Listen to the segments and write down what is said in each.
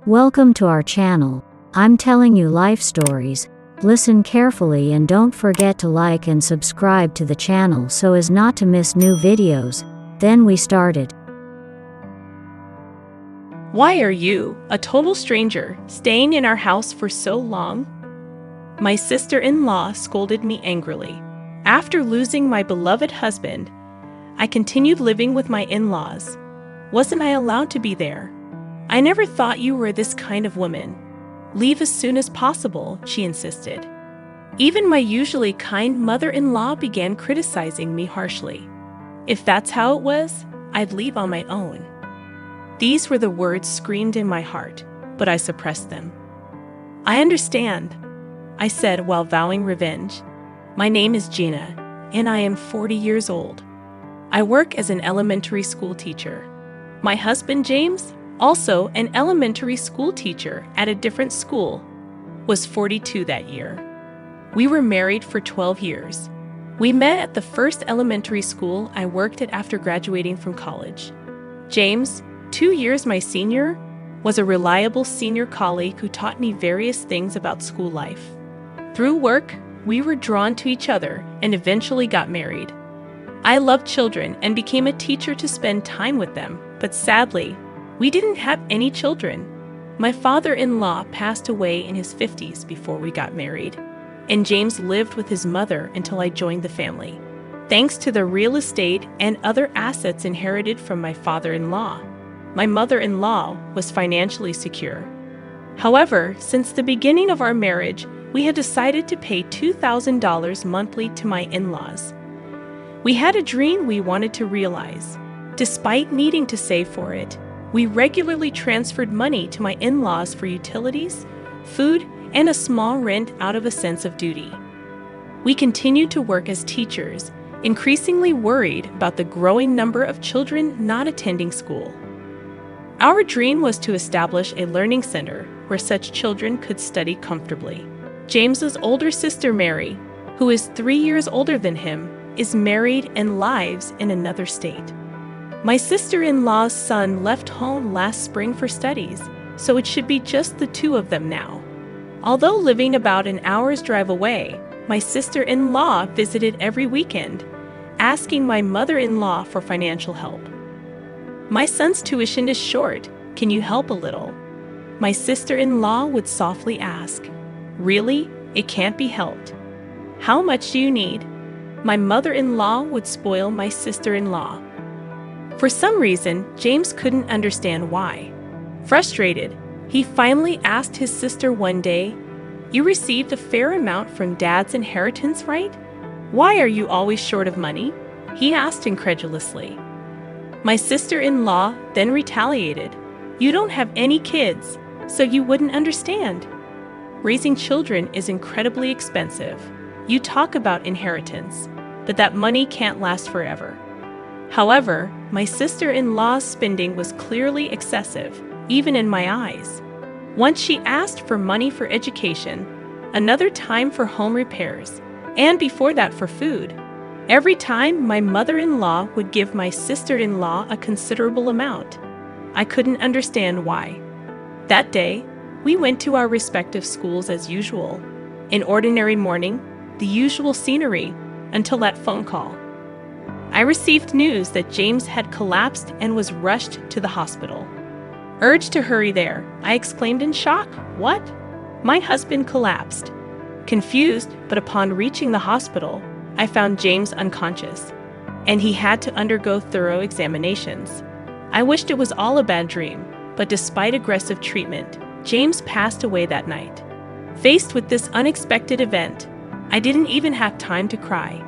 Welcome to our channel. I'm telling you life stories. Listen carefully and don't forget to like and subscribe to the channel so as not to miss new videos. Then we started. Why are you, a total stranger, staying in our house for so long? My sister-in-law scolded me angrily. After losing my beloved husband, I continued living with my in-laws. Wasn't I allowed to be there? I never thought you were this kind of woman. Leave as soon as possible, she insisted. Even my usually kind mother-in-law began criticizing me harshly. If that's how it was, I'd leave on my own. These were the words screamed in my heart, but I suppressed them. I understand, I said while vowing revenge. My name is Gina, and I am 40 years old. I work as an elementary school teacher. My husband, James, also an elementary school teacher at a different school, was 42 that year. We were married for 12 years. We met at the first elementary school I worked at after graduating from college. James, 2 years my senior, was a reliable senior colleague who taught me various things about school life. Through work, we were drawn to each other and eventually got married. I loved children and became a teacher to spend time with them, but sadly, we didn't have any children. My father-in-law passed away in his 50s before we got married, and James lived with his mother until I joined the family. Thanks to the real estate and other assets inherited from my father-in-law, my mother-in-law was financially secure. However, since the beginning of our marriage, we had decided to pay $2,000 monthly to my in-laws. We had a dream we wanted to realize. Despite needing to save for it, we regularly transferred money to my in-laws for utilities, food, and a small rent out of a sense of duty. We continued to work as teachers, increasingly worried about the growing number of children not attending school. Our dream was to establish a learning center where such children could study comfortably. James's older sister, Mary, who is 3 years older than him, is married and lives in another state. My sister-in-law's son left home last spring for studies, so it should be just the two of them now. Although living about an hour's drive away, my sister-in-law visited every weekend, asking my mother-in-law for financial help. My son's tuition is short. Can you help a little? My sister-in-law would softly ask. Really? It can't be helped. How much do you need? My mother-in-law would spoil my sister-in-law. For some reason, James couldn't understand why. Frustrated, he finally asked his sister one day, "You received a fair amount from Dad's inheritance, right? Why are you always short of money?" he asked incredulously. My sister-in-law then retaliated, "You don't have any kids, so you wouldn't understand. Raising children is incredibly expensive. You talk about inheritance, but that money can't last forever." However, my sister-in-law's spending was clearly excessive, even in my eyes. Once she asked for money for education, another time for home repairs, and before that for food. Every time, my mother-in-law would give my sister-in-law a considerable amount. I couldn't understand why. That day, we went to our respective schools as usual. An ordinary morning, the usual scenery, until that phone call. I received news that James had collapsed and was rushed to the hospital. Urged to hurry there, I exclaimed in shock, "What?" My husband collapsed. Confused, but upon reaching the hospital, I found James unconscious, and he had to undergo thorough examinations. I wished it was all a bad dream, but despite aggressive treatment, James passed away that night. Faced with this unexpected event, I didn't even have time to cry.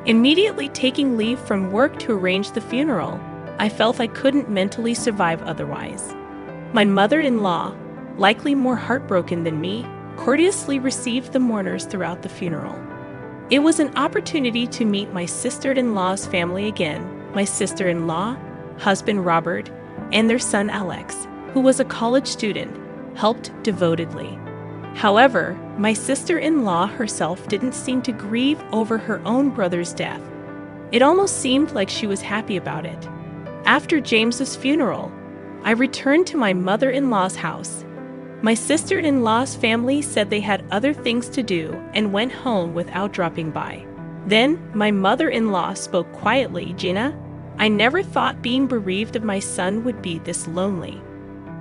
Immediately taking leave from work to arrange the funeral, I felt I couldn't mentally survive otherwise. My mother-in-law, likely more heartbroken than me, courteously received the mourners throughout the funeral. It was an opportunity to meet my sister-in-law's family again, my sister-in-law, husband Robert, and their son Alex, who was a college student, helped devotedly. However, my sister-in-law herself didn't seem to grieve over her own brother's death. It almost seemed like she was happy about it. After James's funeral, I returned to my mother-in-law's house My sister-in-law's family said they had other things to do and went home without dropping by. Then, my mother-in-law spoke quietly. "Gina, I never thought being bereaved of my son would be this lonely."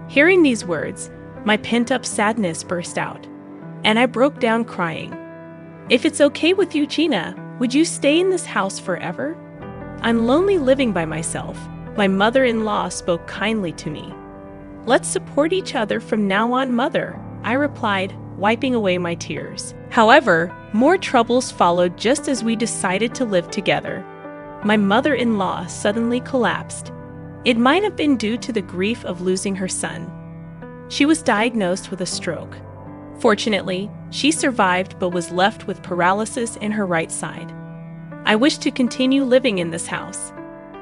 Hearing these words, my pent-up sadness burst out, and I broke down crying. "If it's okay with you, Gina, would you stay in this house forever? I'm lonely living by myself." My mother-in-law spoke kindly to me. "Let's support each other from now on, mother," I replied, wiping away my tears. However, more troubles followed just as we decided to live together. My mother-in-law suddenly collapsed. It might have been due to the grief of losing her son. She was diagnosed with a stroke. Fortunately, she survived but was left with paralysis in her right side. I wish to continue living in this house.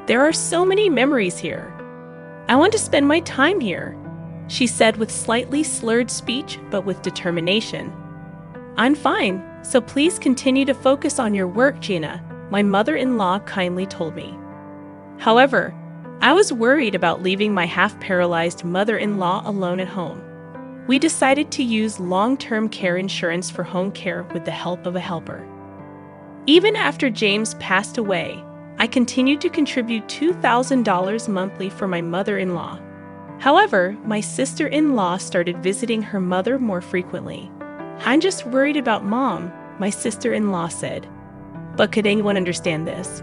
There are so many memories here. I want to spend my time here, she said with slightly slurred speech but with determination. "I'm fine, so please continue to focus on your work, Gina," my mother-in-law kindly told me. However, I was worried about leaving my half-paralyzed mother-in-law alone at home. We decided to use long-term care insurance for home care with the help of a helper. Even after James passed away, I continued to contribute $2,000 monthly for my mother-in-law. However, my sister-in-law started visiting her mother more frequently. "I'm just worried about Mom," my sister-in-law said. But could anyone understand this?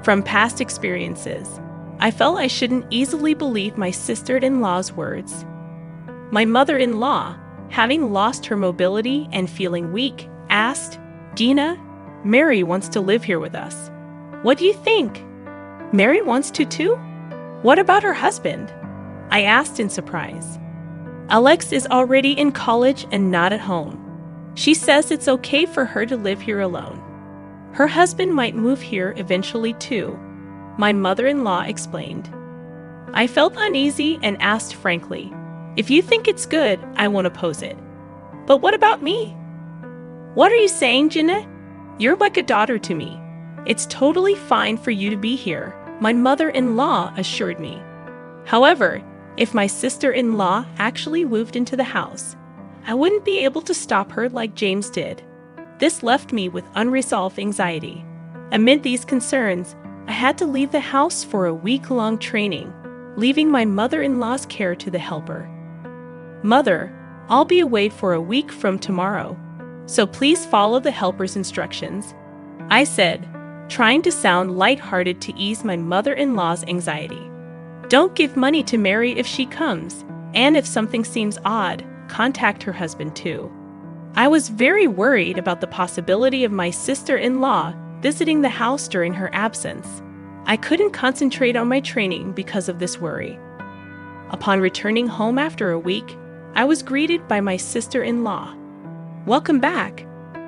From past experiences, I felt I shouldn't easily believe my sister-in-law's words. My mother-in-law, having lost her mobility and feeling weak, asked, "Gina, Mary wants to live here with us. What do you think?" "Mary wants to too? What about her husband?" I asked in surprise. "Alex is already in college and not at home. She says it's okay for her to live here alone. Her husband might move here eventually too," my mother-in-law explained. I felt uneasy and asked frankly, "If you think it's good, I won't oppose it. But what about me?" "What are you saying, Gina? You're like a daughter to me. It's totally fine for you to be here," my mother-in-law assured me. However, if my sister-in-law actually moved into the house, I wouldn't be able to stop her like James did. This left me with unresolved anxiety. Amid these concerns, I had to leave the house for a week-long training, leaving my mother-in-law's care to the helper. "Mother, I'll be away for a week from tomorrow, so please follow the helper's instructions," I said, trying to sound lighthearted to ease my mother-in-law's anxiety. "Don't give money to Mary if she comes, and if something seems odd, contact her husband too." I was very worried about the possibility of my sister-in-law visiting the house during her absence. I couldn't concentrate on my training because of this worry. Upon returning home after a week, I was greeted by my sister-in-law. "Welcome back.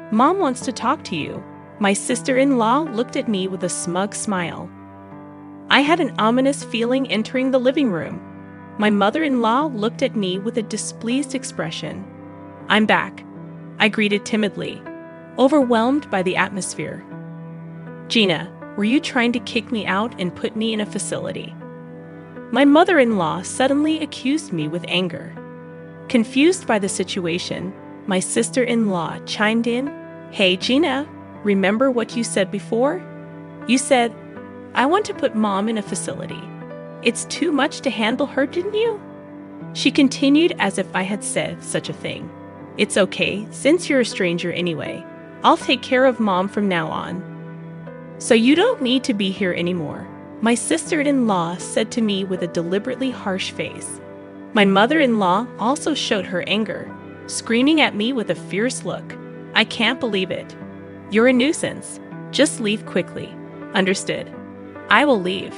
Mom wants to talk to you." My sister-in-law looked at me with a smug smile. I had an ominous feeling entering the living room. My mother-in-law looked at me with a displeased expression. "I'm back," I greeted timidly, overwhelmed by the atmosphere. "Gina, were you trying to kick me out and put me in a facility?" My mother-in-law suddenly accused me with anger. Confused by the situation, my sister-in-law chimed in, "Hey, Gina, remember what you said before? You said, 'I want to put Mom in a facility.' It's too much to handle her, didn't you?" She continued as if I had said such a thing. "It's okay, since you're a stranger anyway. I'll take care of Mom from now on. So you don't need to be here anymore," my sister-in-law said to me with a deliberately harsh face. My mother-in-law also showed her anger, screaming at me with a fierce look. "I can't believe it. You're a nuisance. Just leave quickly. Understood?" "I will leave."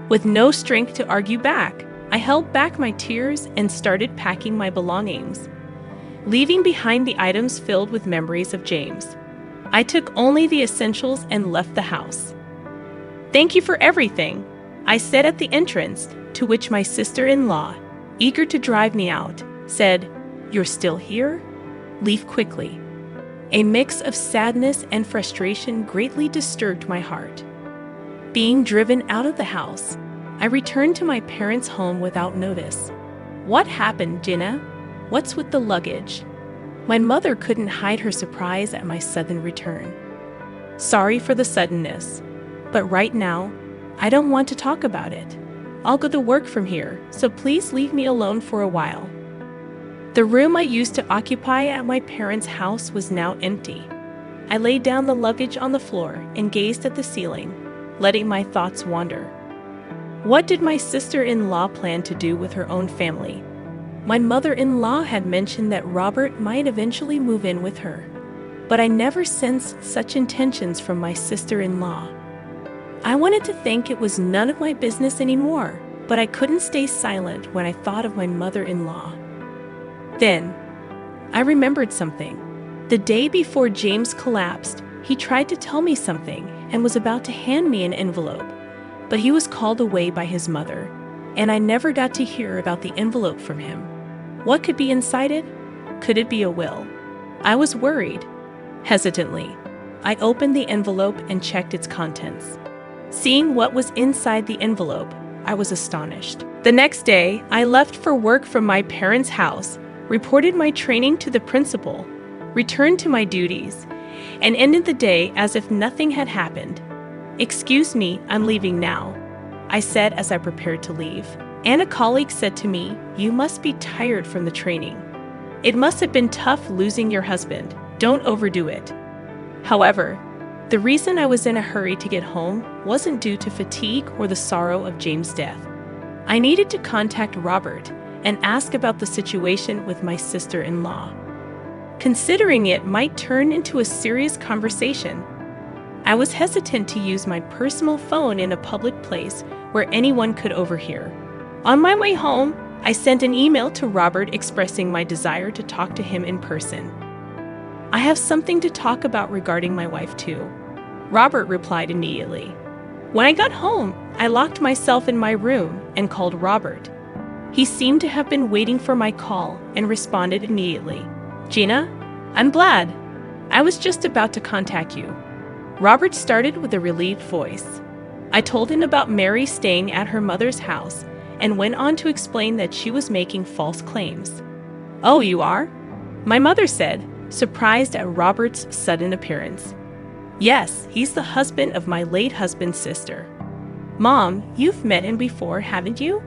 With no strength to argue back, I held back my tears and started packing my belongings, leaving behind the items filled with memories of James. I took only the essentials and left the house. "Thank you for everything," I said at the entrance, to which my sister-in-law, eager to drive me out, said, "You're still here? Leave quickly." A mix of sadness and frustration greatly disturbed my heart. Being driven out of the house, I returned to my parents' home without notice. "What happened, Gina? What's with the luggage? My mother couldn't hide her surprise at my sudden return. Sorry for the suddenness, but right now, I don't want to talk about it. I'll go to work from here, so please leave me alone for a while. The room I used to occupy at my parents' house was now empty. I laid down the luggage on the floor and gazed at the ceiling, letting my thoughts wander. What did my sister-in-law plan to do with her own family? My mother-in-law had mentioned that Robert might eventually move in with her, but I never sensed such intentions from my sister-in-law. I wanted to think it was none of my business anymore, but I couldn't stay silent when I thought of my mother-in-law. Then, I remembered something. The day before James collapsed, he tried to tell me something and was about to hand me an envelope, but he was called away by his mother, and I never got to hear about the envelope from him. What could be inside it? Could it be a will? I was worried. Hesitantly, I opened the envelope and checked its contents. Seeing what was inside the envelope, I was astonished. The next day, I left for work from my parents' house, reported my training to the principal, returned to my duties, and ended the day as if nothing had happened. "Excuse me, I'm leaving now," I said as I prepared to leave. And a colleague said to me, "You must be tired from the training. It must have been tough losing your husband. Don't overdo it." However, the reason I was in a hurry to get home wasn't due to fatigue or the sorrow of James' death. I needed to contact Robert and ask about the situation with my sister-in-law. Considering it might turn into a serious conversation, I was hesitant to use my personal phone in a public place where anyone could overhear. On my way home, I sent an email to Robert expressing my desire to talk to him in person. "I have something to talk about regarding my wife too," Robert replied immediately. When I got home, I locked myself in my room and called Robert. He seemed to have been waiting for my call and responded immediately. "Gina, I'm glad. I was just about to contact you." Robert started with a relieved voice. I told him about Mary staying at her mother's house and went on to explain that she was making false claims. "Oh, you are?" my mother said, surprised at Robert's sudden appearance. "Yes, he's the husband of my late husband's sister." "Mom, you've met him before, haven't you?"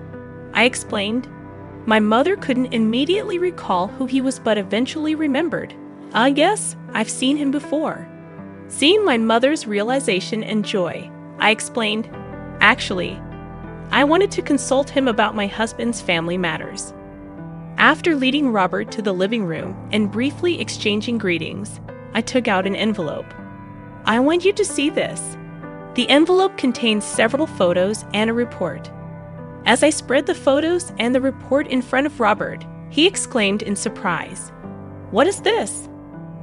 I explained. My mother couldn't immediately recall who he was but eventually remembered. Yes, I've seen him before." Seeing my mother's realization and joy, I explained, "Actually, I wanted to consult him about my husband's family matters." After leading Robert to the living room and briefly exchanging greetings, I took out an envelope. "I want you to see this." The envelope contained several photos and a report. As I spread the photos and the report in front of Robert, he exclaimed in surprise, "What is this?"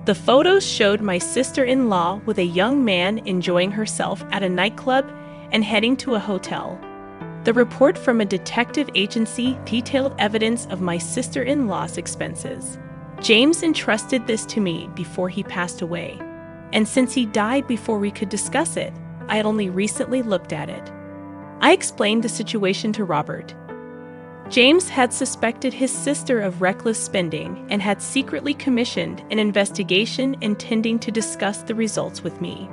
The photos showed my sister-in-law with a young man enjoying herself at a nightclub and heading to a hotel. The report from a detective agency detailed evidence of my sister-in-law's expenses. James entrusted this to me before he passed away, and since he died before we could discuss it, I had only recently looked at it. I explained the situation to Robert. James had suspected his sister of reckless spending and had secretly commissioned an investigation intending to discuss the results with me.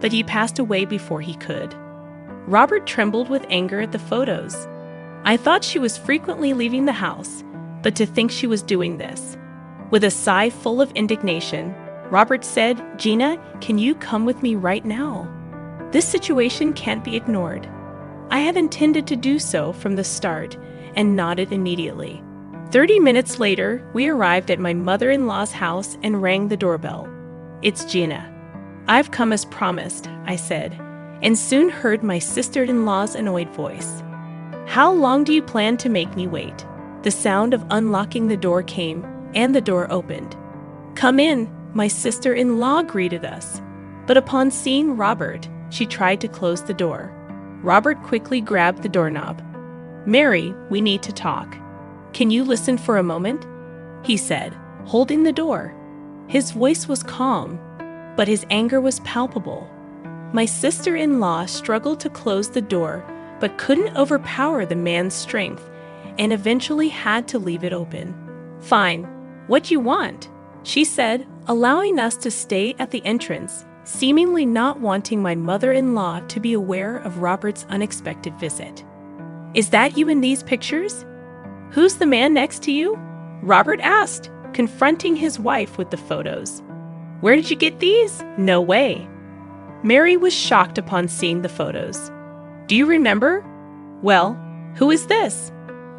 But he passed away before he could. Robert trembled with anger at the photos. I thought she was frequently leaving the house, but to think she was doing this. With a sigh full of indignation, Robert said, "Gina, can you come with me right now? This situation can't be ignored." I had intended to do so from the start and nodded immediately. 30 minutes later, we arrived at my mother-in-law's house and rang the doorbell. "It's Gina." "I've come as promised," I said, and soon heard my sister-in-law's annoyed voice. "How long do you plan to make me wait?" The sound of unlocking the door came, and the door opened. "Come in," my sister-in-law greeted us. But upon seeing Robert, she tried to close the door. Robert quickly grabbed the doorknob. "Mary, we need to talk. Can you listen for a moment?" he said, holding the door. His voice was calm, but his anger was palpable. My sister-in-law struggled to close the door, but couldn't overpower the man's strength, and eventually had to leave it open. Fine. What you want? She said, allowing us to stay at the entrance, seemingly not wanting my mother-in-law to be aware of Robert's unexpected visit. Is that you in these pictures? Who's the man next to you? Robert asked, confronting his wife with the photos. Where did you get these? No way. Mary was shocked upon seeing the photos. Do you remember? Well, who is this?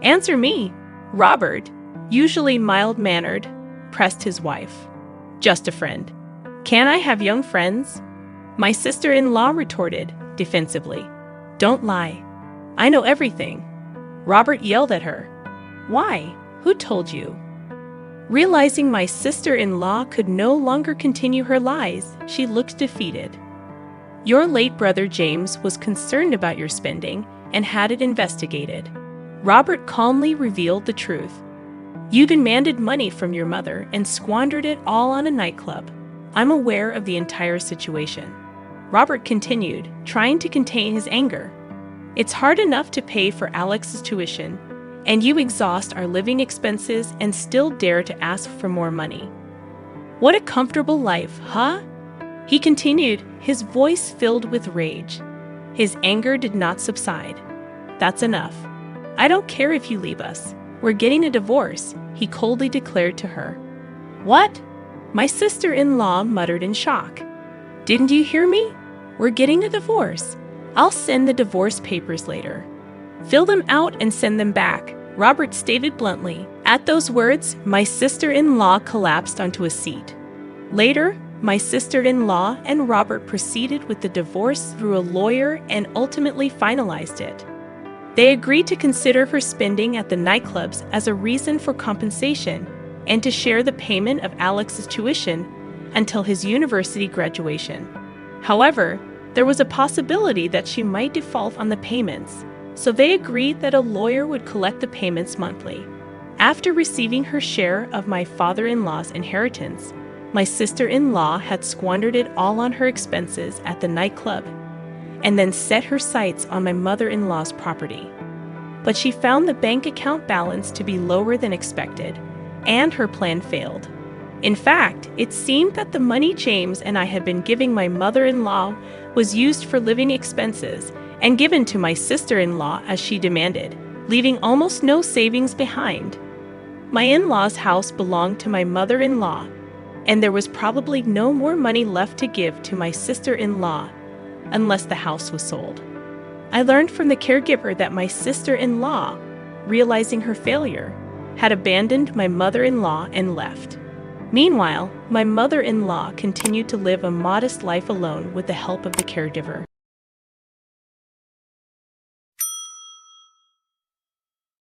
Answer me. Robert, usually mild-mannered, pressed his wife. Just a friend. Can I have young friends? My sister-in-law retorted, defensively. Don't lie. I know everything. Robert yelled at her. Why? Who told you? Realizing my sister-in-law could no longer continue her lies, she looked defeated. Your late brother James was concerned about your spending and had it investigated. Robert calmly revealed the truth. You demanded money from your mother and squandered it all on a nightclub. I'm aware of the entire situation. Robert continued, trying to contain his anger. It's hard enough to pay for Alex's tuition, and you exhaust our living expenses and still dare to ask for more money. What a comfortable life, huh? He continued, his voice filled with rage. His anger did not subside. That's enough. I don't care if you leave us. We're getting a divorce, he coldly declared to her. What? My sister-in-law muttered in shock. Didn't you hear me? We're getting a divorce. I'll send the divorce papers later. Fill them out and send them back, Robert stated bluntly. At those words, my sister-in-law collapsed onto a seat. Later, my sister-in-law and Robert proceeded with the divorce through a lawyer and ultimately finalized it. They agreed to consider her spending at the nightclubs as a reason for compensation and to share the payment of Alex's tuition until his university graduation. However, there was a possibility that she might default on the payments, so they agreed that a lawyer would collect the payments monthly. After receiving her share of my father-in-law's inheritance, my sister-in-law had squandered it all on her expenses at the nightclub and then set her sights on my mother-in-law's property. But she found the bank account balance to be lower than expected, and her plan failed. In fact, it seemed that the money James and I had been giving my mother-in-law was used for living expenses and given to my sister-in-law as she demanded, leaving almost no savings behind. My in-laws' house belonged to my mother-in-law, and there was probably no more money left to give to my sister-in-law unless the house was sold. I learned from the caregiver that my sister-in-law, realizing her failure, had abandoned my mother-in-law and left. Meanwhile, my mother-in-law continued to live a modest life alone with the help of the caregiver.